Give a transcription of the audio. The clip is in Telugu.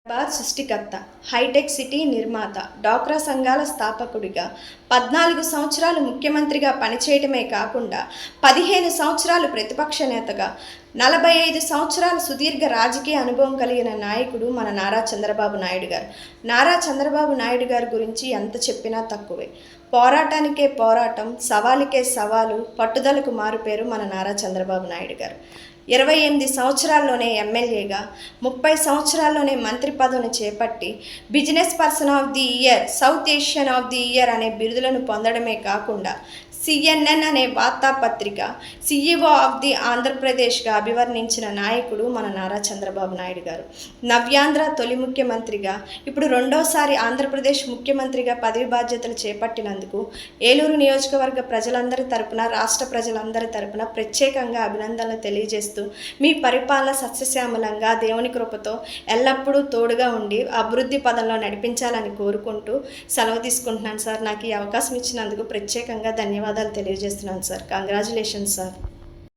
హైదరాబాద్ సృష్టికర్త, హైటెక్ సిటీ నిర్మాత, డ్వాక్రా సంఘాల స్థాపకుడిగా 14 సంవత్సరాలు ముఖ్యమంత్రిగా పనిచేయటమే కాకుండా 15 సంవత్సరాలు ప్రతిపక్ష నేతగా 45 సంవత్సరాల సుదీర్ఘ రాజకీయ అనుభవం కలిగిన నాయకుడు మన నారా చంద్రబాబు నాయుడు గారు. నారా చంద్రబాబు నాయుడు గారి గురించి ఎంత చెప్పినా తక్కువే. పోరాటానికే పోరాటం, సవాలుకే సవాలు, పట్టుదలకు మారుపేరు మన నారా చంద్రబాబు నాయుడు గారు. 28 సంవత్సరాల్లోనే ఎమ్మెల్యేగా, 30 సంవత్సరాల్లోనే మంత్రి పదవిని చేపట్టి business person of the year, south Asian of the year అనే బిరుదులను పొందడమే కాకుండా CNN అనే వార్తాపత్రిక CEO ఆఫ్ ది ఆంధ్రప్రదేశ్గా అభివర్ణించిన నాయకుడు మన నారా చంద్రబాబు నాయుడు గారు. నవ్యాంధ్ర తొలి ముఖ్యమంత్రిగా, ఇప్పుడు రెండోసారి ఆంధ్రప్రదేశ్ ముఖ్యమంత్రిగా పదవి బాధ్యతలు చేపట్టినందుకు ఏలూరు నియోజకవర్గ ప్రజలందరి తరపున, రాష్ట్ర ప్రజలందరి తరపున ప్రత్యేకంగా అభినందనలు తెలియజేస్తూ మీ పరిపాలన సస్యశ్యామలంగా దేవుని కృపతో ఎల్లప్పుడూ తోడుగా ఉండి అభివృద్ధి పదంలో నడిపించాలని కోరుకుంటూ సెలవు తీసుకుంటున్నాను సార్. నాకు ఈ అవకాశం ఇచ్చినందుకు ప్రత్యేకంగా ధన్యవాదాలు తెలియజేస్తున్నాను సార్. Congratulations sir.